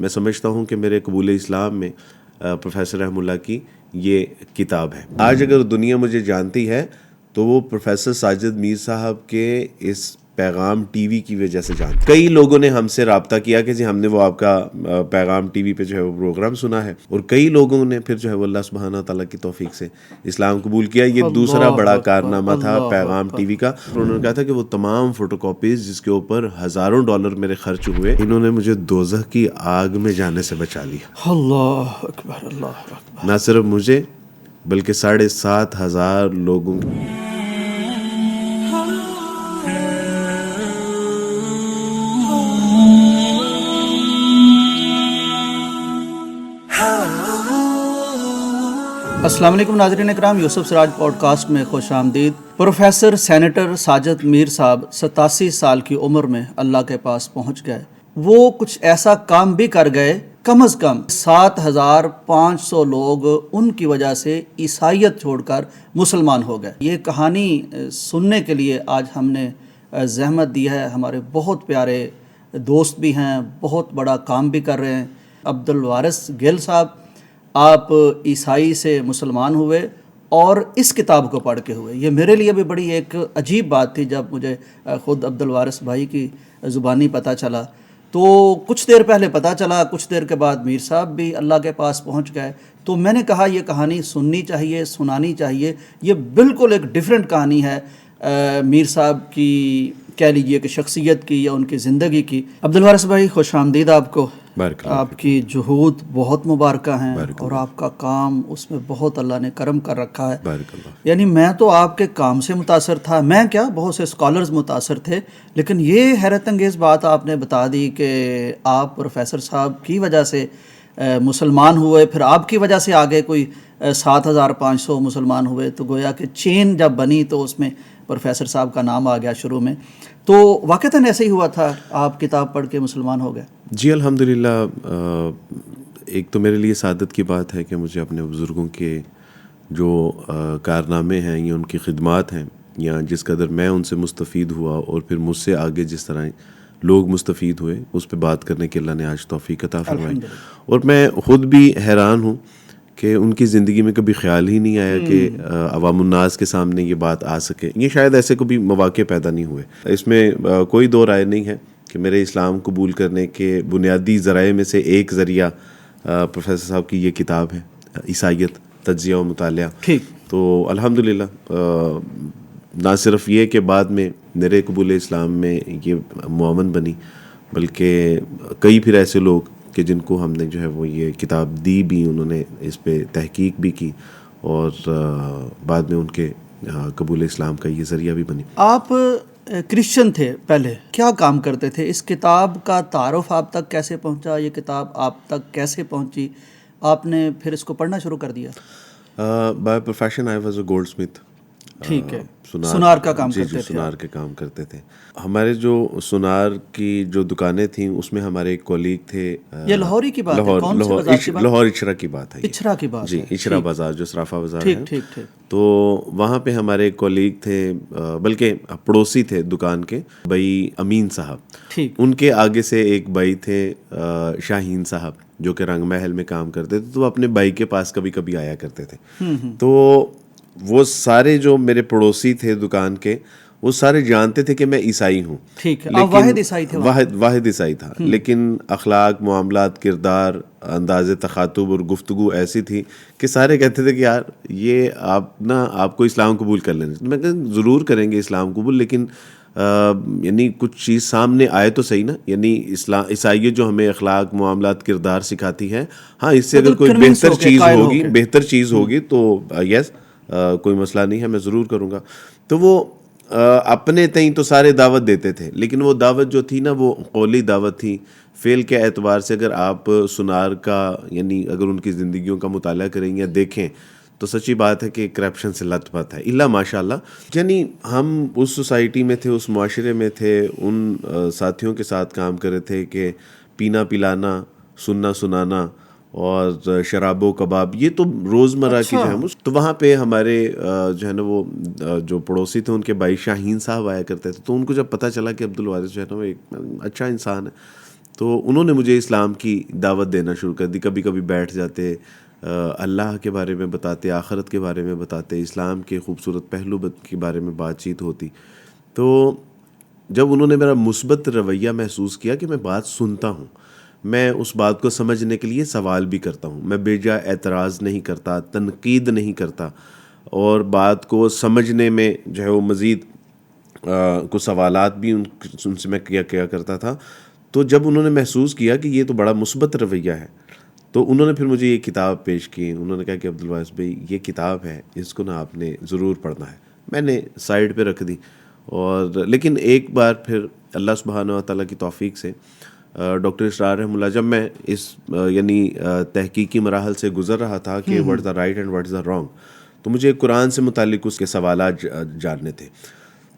میں سمجھتا ہوں کہ میرے قبول اسلام میں پروفیسر رحم اللہ کی یہ کتاب ہے. آج اگر دنیا مجھے جانتی ہے تو وہ پروفیسر ساجد میر صاحب کے اس پیغام ٹی وی کی وجہ سے جانتی. کئی لوگوں نے ہم سے رابطہ کیا کہ جی ہم نے وہ آپ کا پیغام ٹی وی پہ جو ہے وہ پروگرام سنا ہے, اور کئی لوگوں نے پھر جو ہے وہ اللہ سبحانہ تعالیٰ کی توفیق سے اسلام قبول کیا. یہ دوسرا بڑا کارنامہ تھا پیغام ٹی وی کا. انہوں نے کہا تھا کہ وہ تمام فوٹو کاپیز جس کے اوپر ہزاروں ڈالر میرے خرچ ہوئے, انہوں نے مجھے دوزخ کی آگ میں جانے سے بچا لیا. اللہ اکبر, اللہ اکبر. نہ صرف مجھے بلکہ 7,500 لوگوں کی. السلام علیکم ناظرین اکرام, یوسف سراج پوڈ کاسٹ میں خوش آمدید. پروفیسر سینیٹر ساجد میر صاحب 87 سال کی عمر میں اللہ کے پاس پہنچ گئے. وہ کچھ ایسا کام بھی کر گئے, کم از کم 7,500 لوگ ان کی وجہ سے عیسائیت چھوڑ کر مسلمان ہو گئے. یہ کہانی سننے کے لیے آج ہم نے زحمت دی ہے. ہمارے بہت پیارے دوست بھی ہیں, بہت بڑا کام بھی کر رہے ہیں. عبدالوارث گل صاحب, آپ عیسائی سے مسلمان ہوئے اور اس کتاب کو پڑھ کے ہوئے. یہ میرے لیے بھی بڑی ایک عجیب بات تھی جب مجھے خود عبدالوارث بھائی کی زبانی پتہ چلا. تو کچھ دیر پہلے پتہ چلا, کچھ دیر کے بعد میر صاحب بھی اللہ کے پاس پہنچ گئے. تو میں نے کہا یہ کہانی سننی چاہیے, سنانی چاہیے. یہ بالکل ایک ڈیفرنٹ کہانی ہے میر صاحب کی, کہہ لیجئے کہ شخصیت کی یا ان کی زندگی کی. عبدالوارث بھائی خوش آمدید آپ کو. آپ کی جہود بہت مبارکہ ہیں اور آپ کا کام اس میں بہت اللہ نے کرم کر رکھا ہے. یعنی میں تو آپ کے کام سے متاثر تھا, میں کیا بہت سے اسکالرز متاثر تھے, لیکن یہ حیرت انگیز بات آپ نے بتا دی کہ آپ پروفیسر صاحب کی وجہ سے مسلمان ہوئے, پھر آپ کی وجہ سے آگے کوئی 7,500 مسلمان ہوئے. تو گویا کہ چین جب بنی تو اس میں پروفیسر صاحب کا نام آ گیا شروع میں. تو واقعتاً ایسے ہی ہوا تھا, آپ کتاب پڑھ کے مسلمان ہو گئے؟ جی الحمدللہ. ایک تو میرے لیے سعادت کی بات ہے کہ مجھے اپنے بزرگوں کے جو کارنامے ہیں یا ان کی خدمات ہیں یا جس قدر میں ان سے مستفید ہوا اور پھر مجھ سے آگے جس طرح لوگ مستفید ہوئے اس پہ بات کرنے کی اللہ نے آج توفیق عطا فرمائی. اور میں خود بھی حیران ہوں کہ ان کی زندگی میں کبھی خیال ہی نہیں آیا کہ عوام الناس کے سامنے یہ بات آ سکے. یہ شاید ایسے کبھی مواقع پیدا نہیں ہوئے. اس میں کوئی دو رائے نہیں ہے کہ میرے اسلام قبول کرنے کے بنیادی ذرائع میں سے ایک ذریعہ پروفیسر صاحب کی یہ کتاب ہے, عیسائیت تجزیہ و مطالعہ. تو الحمدللہ نہ صرف یہ کہ بعد میں میرے قبول اسلام میں یہ معاون بنی, بلکہ کئی پھر ایسے لوگ کہ جن کو ہم نے جو ہے وہ یہ کتاب دی بھی, انہوں نے اس پہ تحقیق بھی کی اور بعد میں ان کے قبول اسلام کا یہ ذریعہ بھی بنی. آپ کرسچن تھے پہلے, کیا کام کرتے تھے؟ اس کتاب کا تعارف آپ تک کیسے پہنچا؟ یہ کتاب آپ تک کیسے پہنچی؟ آپ نے پھر اس کو پڑھنا شروع کر دیا؟ By profession I was a gold Smith. ٹھیک ہے, سونار کا کام کرتے تھے؟ سونار کے کام کرتے تھے. ہمارے جو سونار کی جو دکانیں تھیں اس میں ہمارے ایک کولیگ تھے. یہ لاہوری کی بات ہے؟ لاہور اچھرا کی بات ہے. اچھرا کی بات؟ جی, اچھرا بازار جو صرافہ بازار ہے. ٹھیک. تو وہاں پہ ہمارے ایک کولیگ تھے, بلکہ پڑوسی تھے دکان کے, بھائی امین صاحب. ان کے آگے سے ایک بھائی تھے شاہین صاحب جو کہ رنگ محل میں کام کرتے تھے. تو وہ اپنے بھائی کے پاس کبھی کبھی آیا کرتے تھے. تو وہ سارے جو میرے پڑوسی تھے دکان کے, وہ سارے جانتے تھے کہ میں عیسائی ہوں. ٹھیک ہے, واحد عیسائی تھے؟ واحد عیسائی تھا, لیکن اخلاق, معاملات, کردار, انداز تخاطب اور گفتگو ایسی تھی کہ سارے کہتے تھے کہ یار یہ آپ کو اسلام قبول کر لینا. میں کہا ضرور کریں گے اسلام قبول, لیکن یعنی کچھ چیز سامنے آئے تو صحیح نا. یعنی عیسائیت جو ہمیں اخلاق, معاملات, کردار سکھاتی ہے, ہاں اس سے اگر کوئی بہتر چیز ہوگی تو یس کوئی مسئلہ نہیں ہے, میں ضرور کروں گا. تو وہ اپنے تئیں تو سارے دعوت دیتے تھے, لیکن وہ دعوت جو تھی نا وہ قولی دعوت تھی. فعل کے اعتبار سے اگر آپ سونار کا یعنی اگر ان کی زندگیوں کا مطالعہ کریں یا دیکھیں تو سچی بات ہے کہ کرپشن سے لت پت ہے, اللہ ماشاء اللہ. یعنی ہم اس سوسائٹی میں تھے, اس معاشرے میں تھے, ان ساتھیوں کے ساتھ کام کر رہے تھے کہ پینا پلانا, سننا سنانا اور شراب و کباب یہ تو روزمرہ کی جو ہے. تو وہاں پہ ہمارے جو ہے نا وہ جو پڑوسی تھے ان کے بھائی شاہین صاحب آیا کرتے تھے. تو ان کو جب پتہ چلا کہ عبدالوارث جو ہے نا وہ ایک اچھا انسان ہے, تو انہوں نے مجھے اسلام کی دعوت دینا شروع کر دی. کبھی کبھی بیٹھ جاتے, اللہ کے بارے میں بتاتے, آخرت کے بارے میں بتاتے, اسلام کے خوبصورت پہلو کے بارے میں بات چیت ہوتی. تو جب انہوں نے میرا مثبت رویہ محسوس کیا کہ میں بات سنتا ہوں, میں اس بات کو سمجھنے کے لیے سوال بھی کرتا ہوں, میں بے جا اعتراض نہیں کرتا, تنقید نہیں کرتا, اور بات کو سمجھنے میں جو ہے وہ مزید کچھ سوالات بھی ان سے میں کیا کرتا تھا. تو جب انہوں نے محسوس کیا کہ یہ تو بڑا مثبت رویہ ہے, تو انہوں نے پھر مجھے یہ کتاب پیش کی. انہوں نے کہا کہ عبدالواعظ بھائی یہ کتاب ہے, اس کو نا آپ نے ضرور پڑھنا ہے. میں نے سائڈ پہ رکھ دی, اور لیکن ایک بار پھر اللہ سبحانہ و تعالیٰ کی توفیق سے ڈاکٹر اسرار رحمہ اللہ, جب میں اس یعنی تحقیقی مراحل سے گزر رہا تھا کہ what is the right and what is the wrong, تو مجھے قرآن سے متعلق اس کے سوالات جاننے تھے.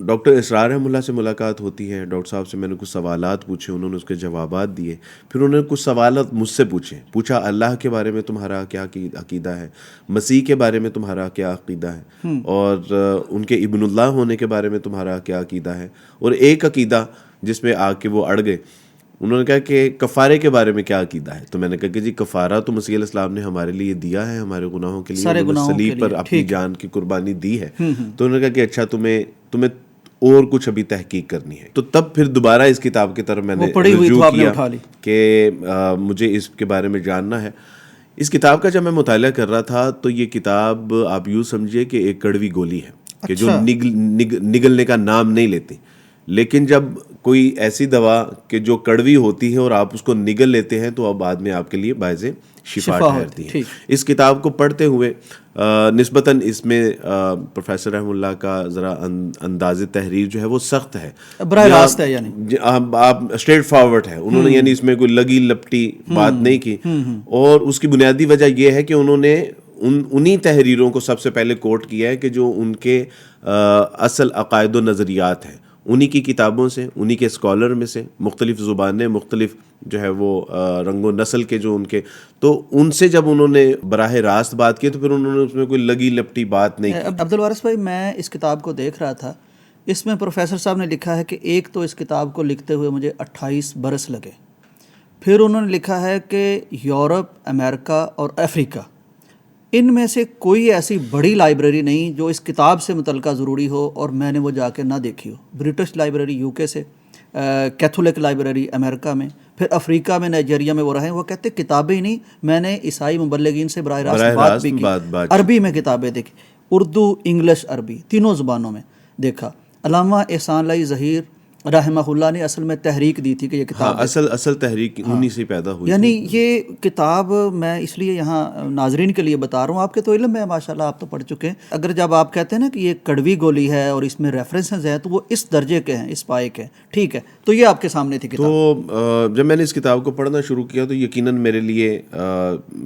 ڈاکٹر اسرار رحمہ اللہ سے ملاقات ہوتی ہے, ڈاکٹر صاحب سے میں نے کچھ سوالات پوچھے, انہوں نے اس کے جوابات دیے. پھر انہوں نے کچھ سوالات مجھ سے پوچھا اللہ کے بارے میں تمہارا کیا عقیدہ ہے, مسیح کے بارے میں تمہارا کیا عقیدہ ہے, اور ان کے ابن اللہ ہونے کے بارے میں تمہارا کیا عقیدہ ہے. اور ایک عقیدہ جس میں آ کے وہ اڑ گئے, انہوں نے کہا کہ کفارے کے بارے میں کیا عقیدہ ہے. تو میں نے کہا کہ جی کفارہ تو مسیح علیہ السلام نے ہمارے لیے دیا ہے, ہمارے گناہوں کے لیے, انہوں نے صلیب پر اپنی جان کی قربانی دی ہے. تو انہوں نے کہا کہ اچھا تمہیں اور کچھ ابھی تحقیق کرنی ہے. تو تب پھر دوبارہ اس کتاب کی طرف میں نے رجوع کیا کہ مجھے اس کے بارے میں جاننا ہے. اس کتاب کا جب میں مطالعہ کر رہا تھا تو یہ کتاب آپ یوں سمجھیے کہ ایک کڑوی گولی ہے کہ جو نگلنے کا نام نہیں لیتی. لیکن جب کوئی ایسی دوا کہ جو کڑوی ہوتی ہے اور آپ اس کو نگل لیتے ہیں تو اب بعد میں آپ کے لیے باعث شفا ٹھہرتی ہے. اس کتاب کو پڑھتے ہوئے نسبتاً اس میں پروفیسر رحمہ اللہ کا ذرا انداز تحریر جو ہے وہ سخت ہے, براہ راست ہے, یعنی آپ اسٹریٹ فارورڈ ہے. انہوں نے یعنی اس میں کوئی لگی لپٹی بات نہیں کی, اور اس کی بنیادی وجہ یہ ہے کہ انہوں نے انہی تحریروں کو سب سے پہلے کوٹ کیا ہے کہ جو ان کے اصل عقائد و نظریات ہیں, انہی کی کتابوں سے, انہی کے اسکالر میں سے, مختلف زبانیں, مختلف جو ہے وہ رنگ و نسل کے جو ان کے, تو ان سے جب انہوں نے براہ راست بات کی تو پھر انہوں نے اس میں کوئی لگی لپٹی بات نہیں کی. عبدالوارث بھائی, میں اس کتاب کو دیکھ رہا تھا, اس میں پروفیسر صاحب نے لکھا ہے کہ ایک تو اس کتاب کو لکھتے ہوئے مجھے 28 برس لگے. پھر انہوں نے لکھا ہے کہ یورپ, امریکہ اور افریقہ, ان میں سے کوئی ایسی بڑی لائبریری نہیں جو اس کتاب سے متعلقہ ضروری ہو اور میں نے وہ جا کے نہ دیکھی ہو. برٹش لائبریری یو کے سے, کیتھولک لائبریری امریکہ میں, پھر افریقہ میں, نائجیریا میں وہ رہے. وہ کہتے کتابیں ہی نہیں, میں نے عیسائی مبلغین سے براہ راست بات بھی کی, عربی میں کتابیں دیکھی, اردو, انگلش, عربی تینوں زبانوں میں دیکھا. علامہ احسان اللہ ظہیر رحمہ اللہ نے اصل میں تحریک دی تھی کہ یہ کتاب اصل تحریک انہی سے پیدا ہوئی. یعنی یہ کتاب میں اس لیے یہاں ناظرین کے لیے بتا رہا ہوں, آپ کے تو علم ہے ماشاءاللہ, آپ تو پڑھ چکے ہیں. اگر جب آپ کہتے ہیں نا کہ یہ کڑوی گولی ہے اور اس میں ریفرنسز ہیں تو وہ اس درجے کے ہیں, اس پائے کے ہیں, ٹھیک ہے. تو یہ آپ کے سامنے تھی کتاب. تو جب میں نے اس کتاب کو پڑھنا شروع کیا تو یقیناً میرے لیے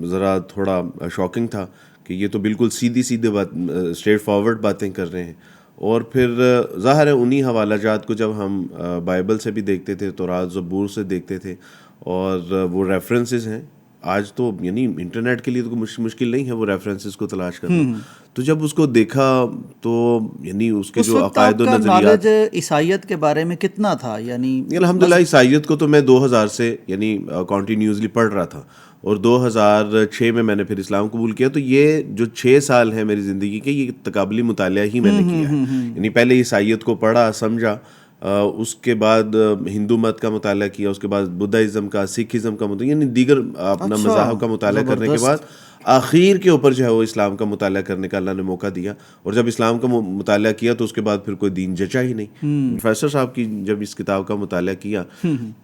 ذرا تھوڑا شاکنگ تھا کہ یہ تو بالکل سیدھی بات, اسٹریٹ فارورڈ باتیں کر رہے ہیں. اور پھر ظاہر ہے انہی حوالہ جات کو جب ہم بائبل سے بھی دیکھتے تھے, تورات, زبور سے دیکھتے تھے, اور وہ ریفرنسز ہیں. آج تو یعنی انٹرنیٹ کے لیے تو مشکل نہیں ہے وہ ریفرنسز کو تلاش کرنا. تو جب اس کو دیکھا تو یعنی اس کے جو عقائد و نظریات, عیسائیت کے بارے میں کتنا تھا, یعنی الحمدللہ عیسائیت کو تو میں 2000 سے یعنی کنٹینیوسلی پڑھ رہا تھا, اور 2006 میں نے پھر اسلام قبول کیا. تو یہ جو 6 سال ہیں میری زندگی کے, یہ تقابلی مطالعہ ہی میں نے کیا ہے. یعنی پہلے عیسائیت کو پڑھا, سمجھا, اس کے بعد ہندو مت کا مطالعہ کیا, اس کے بعد بدھازم کا, سکھزم کا مطالعہ, یعنی دیگر اپنا مذاہب کا مطالعہ کرنے کے بعد آخر کے اوپر جو ہے وہ اسلام کا مطالعہ کرنے کا اللہ نے موقع دیا. اور جب اسلام کا مطالعہ کیا تو اس کے بعد پھر کوئی دین جچا ہی نہیں. پروفیسر صاحب کی جب اس کتاب کا مطالعہ کیا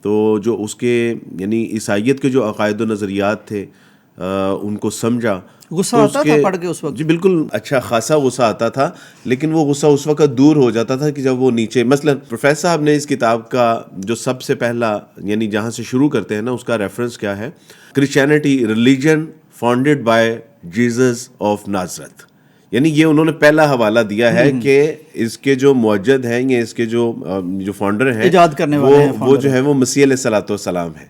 تو جو اس کے یعنی عیسائیت کے جو عقائد و نظریات تھے ان کو سمجھا. غصہ آتا تھا پڑھ کے اس وقت؟ جی بالکل, اچھا خاصا غصہ آتا تھا, لیکن وہ غصہ اس وقت دور ہو جاتا تھا کہ جب وہ نیچے, مثلا پروفیسر صاحب نے اس کتاب کا جو سب سے پہلا یعنی جہاں سے شروع کرتے ہیں نا, اس کا ریفرنس کیا ہے, Christianity religion founded by Jesus of Nazareth. یعنی یہ انہوں نے پہلا حوالہ دیا ہے کہ اس کے جو موجد ہیں یا اس کے جو فاؤنڈر ہیں, ایجاد کرنے والے ہیں, وہ جو ہے وہ مسیح علیہ الصلوۃ والسلام ہے.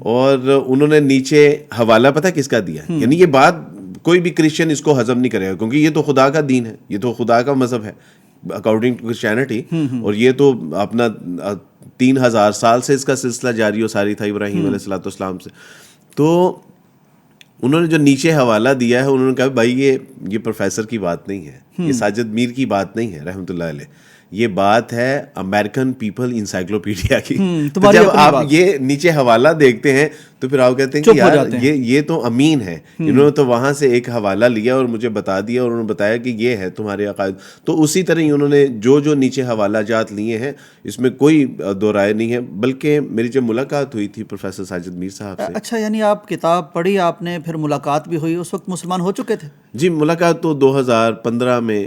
اور انہوں نے نیچے حوالہ پتہ کس کا دیا, یعنی یہ بات کوئی بھی کرسچن اس کو ہضم نہیں کرے گا, کیونکہ یہ تو خدا کا دین ہے, یہ تو خدا کا مذہب ہے اکارڈنگ ٹو کرسچینٹی, اور یہ تو اپنا 3000 سال سے اس کا سلسلہ جاری و ساری تھا ابراہیم علیہ الصلوۃ والسلام سے. تو انہوں نے جو نیچے حوالہ دیا ہے انہوں نے کہا بھائی یہ پروفیسر کی بات نہیں ہے, یہ ساجد میر کی بات نہیں ہے رحمۃ اللہ علیہ, یہ بات ہے امریکن پیپل انسائکلوپیڈیا کی. تو جب آپ یہ نیچے حوالہ دیکھتے ہیں تو پھر آپ کہتے ہیں کہ یار یہ تو امین ہے, انہوں نے تو وہاں سے ایک حوالہ لیا اور مجھے بتا دیا اور انہوں نے بتایا کہ یہ ہے تمہارے عقائد. تو اسی طرح ہی انہوں نے جو نیچے حوالہ جات لیے ہیں اس میں کوئی دو رائے نہیں ہے. بلکہ میری جب ملاقات ہوئی تھی پروفیسر ساجد میر صاحب سے. اچھا, یعنی آپ کتاب پڑھی آپ نے, پھر ملاقات بھی ہوئی, اس وقت مسلمان ہو چکے تھے؟ جی ملاقات تو 2015 میں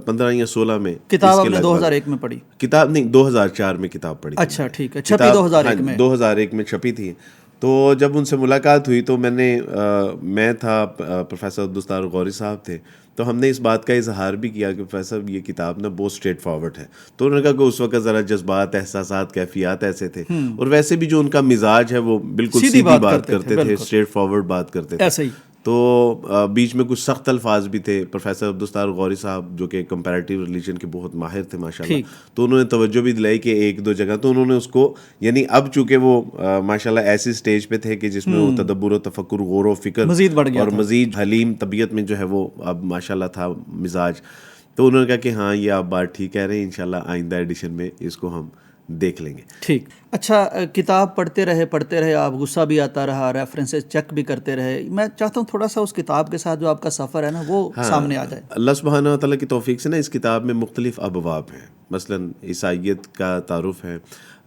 15 یا 16 میں. کتاب آپ نے 2001 میں پڑھی؟ کتاب نہیں 2004 میں کتاب پڑھی. اچھا ٹھیک ہے, چھپی 2001 میں. 2001 میں چھپی تھی. تو جب ان سے ملاقات ہوئی تو میں تھا, پروفیسر عبدالستار غوری صاحب تھے, تو ہم نے اس بات کا اظہار بھی کیا کہ پروفیسر یہ کتاب نا بہت اسٹریٹ فارورڈ ہے. تو انہوں نے کہا کہ اس وقت ذرا جذبات, احساسات, کیفیات ایسے تھے, اور ویسے بھی جو ان کا مزاج ہے وہ بالکل سیدھی بات کرتے تھے, اسٹریٹ فارورڈ بات کرتے تھے. ایسے ہی تو بیچ میں کچھ سخت الفاظ بھی تھے. پروفیسر عبدالستار غوری صاحب جو کہ کمپیریٹیو ریلیجن کے بہت ماہر تھے ماشاءاللہ, تو انہوں نے توجہ بھی دلائی کہ ایک دو جگہ, تو انہوں نے اس کو یعنی اب چونکہ وہ ماشاءاللہ ایسی سٹیج پہ تھے کہ جس میں وہ تدبر و تفکر, غور و فکر مزید بڑھ گیا اور مزید حلیم طبیعت میں جو ہے وہ اب ماشاءاللہ تھا مزاج. تو انہوں نے کہا کہ ہاں یہ آپ بات ٹھیک کہہ رہے ہیں, انشاءاللہ آئندہ ایڈیشن میں اس کو ہم دیکھ لیں گے. ٹھیک. اچھا, کتاب پڑھتے رہے آپ, غصہ بھی آتا رہا, ریفرنسز چیک بھی کرتے رہے. میں چاہتا ہوں تھوڑا سا اس کتاب کے ساتھ جو آپ کا سفر ہے نا وہ سامنے آ جائے. اللہ سبحانہ و تعالیٰ کی توفیق سے نا اس کتاب میں مختلف ابواب ہیں. مثلاً عیسائیت کا تعارف ہے,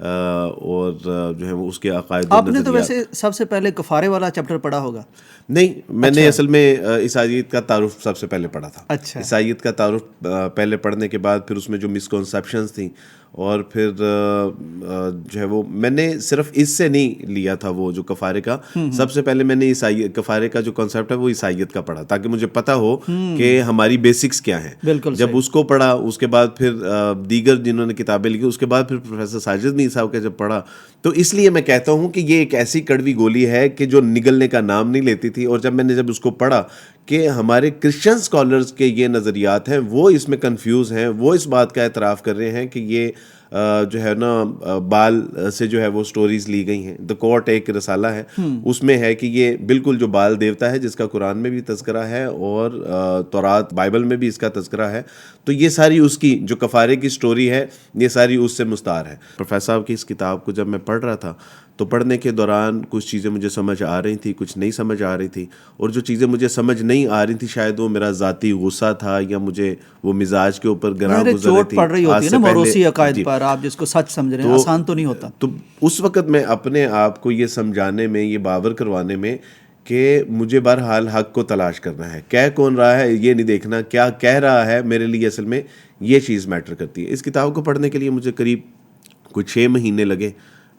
اور جو ہے وہ اس کے عقائد. آپ نے تو ویسے سب سے پہلے کفارے والا چیپٹر پڑھا ہوگا. نہیں, میں نے اصل میں عیسائیت کا تعارف سب سے پہلے پڑھا تھا. اچھا, عیسائیت کا تعارف پہلے پڑھنے کے بعد پھر اس میں جو مسکنسیپشنز تھیں, اور پھر جو ہے وہ میں نے صرف اس سے نہیں لیا تھا وہ جو کفارے کا. سب سے پہلے میں نے کفارے کا جو کانسیپٹ ہے وہ عیسائیت کا پڑھا, تاکہ مجھے پتہ ہو کہ ہماری بیسکس کیا ہیں. بالکل. جب اس کو پڑھا, اس کے بعد پھر دیگر جنہوں نے کتابیں لکھی, اس کے بعد پھر پروفیسر ساجد میر صاحب کا جب پڑھا, تو اس لیے میں کہتا ہوں کہ یہ ایک ایسی کڑوی گولی ہے کہ جو نگلنے کا نام نہیں لیتی تھی. اور جب اس کو پڑھا کہ ہمارے کرسچن اسکالرز کے یہ نظریات ہیں, وہ اس میں کنفیوز ہیں, وہ اس بات کا اعتراف کر رہے ہیں کہ یہ جو ہے نا بال سے جو ہے وہ سٹوریز لی گئی ہیں. دا کورٹ ایک رسالہ ہے, اس میں ہے کہ یہ بالکل جو بال دیوتا ہے جس کا قرآن میں بھی تذکرہ ہے اور تورات بائبل میں بھی اس کا تذکرہ ہے, تو یہ ساری اس کی جو کفارے کی سٹوری ہے یہ ساری اس سے مستعار ہے. پروفیسر صاحب کی اس کتاب کو جب میں پڑھ رہا تھا تو پڑھنے کے دوران کچھ چیزیں مجھے سمجھ آ رہی تھی, کچھ نہیں سمجھ آ رہی تھی. اور جو چیزیں مجھے سمجھ نہیں آ رہی تھی شاید وہ میرا ذاتی غصہ تھا, یا مجھے وہ مزاج کے اوپر گراں گزر رہی تھی. پڑ رہی ہوتی ہے نا موروثی عقائد پر, آپ جس کو سچ سمجھ رہے ہیں, آسان تو نہیں ہوتا. تو اس وقت میں اپنے آپ کو یہ سمجھانے میں, یہ باور کروانے میں کہ مجھے بہرحال حق کو تلاش کرنا ہے, کہہ کون رہا ہے یہ نہیں دیکھنا, کیا کہہ رہا ہے میرے لیے اصل میں یہ چیز میٹر کرتی ہے. اس کتاب کو پڑھنے کے لیے مجھے قریب کچھ 6 مہینے لگے,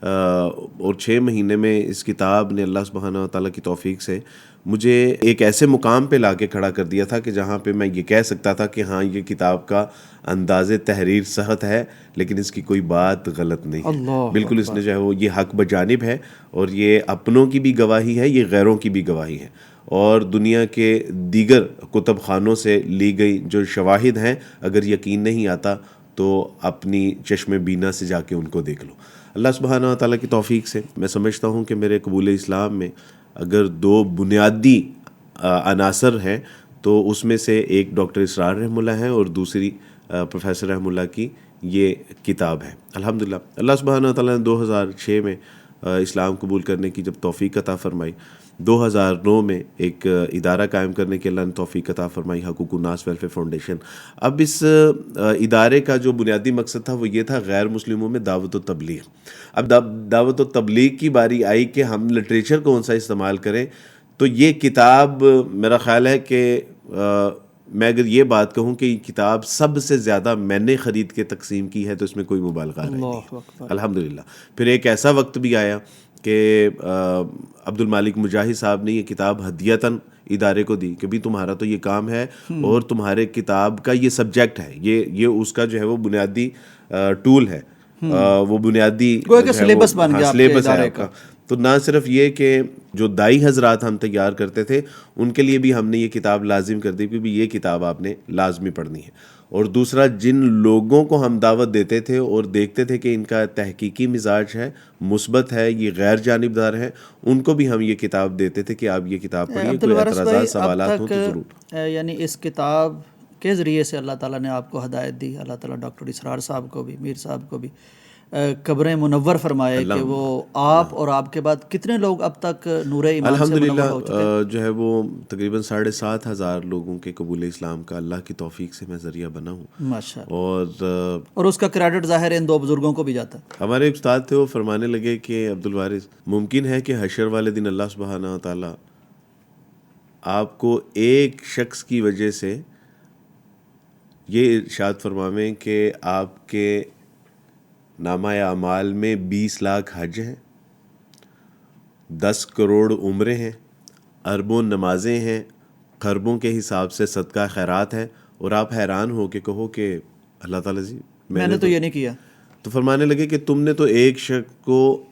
اور 6 مہینے میں اس کتاب نے اللہ سبحانہ و تعالیٰ کی توفیق سے مجھے ایک ایسے مقام پہ لا کے کھڑا کر دیا تھا کہ جہاں پہ میں یہ کہہ سکتا تھا کہ ہاں یہ کتاب کا انداز تحریر صحت ہے, لیکن اس کی کوئی بات غلط نہیں ہے. بالکل اس نے جو ہے وہ یہ حق بجانب ہے, اور یہ اپنوں کی بھی گواہی ہے, یہ غیروں کی بھی گواہی ہے, اور دنیا کے دیگر کتب خانوں سے لی گئی جو شواہد ہیں, اگر یقین نہیں آتا تو اپنی چشم بینا سے جا کے ان کو دیکھ لو. اللہ سبحانہ و تعالیٰ کی توفیق سے میں سمجھتا ہوں کہ میرے قبول اسلام میں اگر 2 بنیادی عناصر ہیں تو اس میں سے ایک ڈاکٹر اسرار رحمہ اللہ ہیں, اور دوسری پروفیسر رحمہ اللہ کی یہ کتاب ہے. الحمدللہ اللہ سبحانہ و تعالیٰ نے 2006 میں اسلام قبول کرنے کی جب توفیق عطا فرمائی, 2009 میں ایک ادارہ قائم کرنے کی اللہ نے توفیق عطا فرمائی, حقوق الناس ویلفیئر فاؤنڈیشن. اب اس ادارے کا جو بنیادی مقصد تھا وہ یہ تھا غیر مسلموں میں دعوت و تبلیغ. اب دعوت و تبلیغ کی باری آئی کہ ہم لٹریچر کون سا استعمال کریں, تو یہ کتاب میرا خیال ہے کہ میں اگر یہ بات کہوں کہ یہ کتاب سب سے زیادہ میں نے خرید کے تقسیم کی ہے تو اس میں کوئی مبالغہ نہیں. الحمدللہ. پھر ایک ایسا وقت بھی آیا کہ عبد المالک مجاہد صاحب نے یہ کتاب ہدیتاً ادارے کو دی کہ بھی تمہارا تو یہ کام ہے, اور تمہارے کتاب کا یہ سبجیکٹ ہے, یہ اس کا جو ہے وہ بنیادی ٹول ہے, وہ بنیادی سلیبس بن گیا سلیبس ہے آپ کا. تو نہ صرف یہ کہ جو دائی حضرات ہم تیار کرتے تھے ان کے لیے بھی ہم نے یہ کتاب لازم کر دی کہ بھی یہ کتاب آپ نے لازمی پڑھنی ہے، اور دوسرا جن لوگوں کو ہم دعوت دیتے تھے اور دیکھتے تھے کہ ان کا تحقیقی مزاج ہے، مثبت ہے، یہ غیر جانبدار ہے، ان کو بھی ہم یہ کتاب دیتے تھے کہ آپ یہ کتاب پڑھیے، کوئی عبدالوارث اعتراضات بھائی، سوالات اب ہوں تو ضرور۔ تک یعنی اس کتاب کے ذریعے سے اللہ تعالیٰ نے آپ کو ہدایت دی، اللہ تعالیٰ ڈاکٹر اسرار صاحب کو بھی، میر صاحب کو بھی قبریں منور فرمائے کہ وہ آپ اور آپ کے بعد کتنے لوگ اب تک نور ایمان سے منور ہو چکے؟ جو ہے وہ تقریباً 7,500 لوگوں کے قبول اسلام کا اللہ کی توفیق سے میں ذریعہ بنا ہوں، ماشاءاللہ، اور اس کا کریڈٹ ظاہر ہے ان دو بزرگوں کو بھی جاتا ہے۔ ہمارے ایک استاد تھے، وہ فرمانے لگے کہ عبدالوارث، ممکن ہے کہ حشر والے دن اللہ سبحانہ و تعالیٰ آپ کو ایک شخص کی وجہ سے یہ ارشاد فرماویں کہ آپ کے نامہ اعمال میں 20 لاکھ حج ہیں، 10 کروڑ عمریں ہیں، اربوں نمازیں ہیں، خربوں کے حساب سے صدقہ خیرات ہے، اور آپ حیران ہو کے کہو کہ اللہ تعالیٰ جی میں نے تو یہ نہیں کیا۔ تو فرمانے لگے کہ تم نے تو ایک شخص کو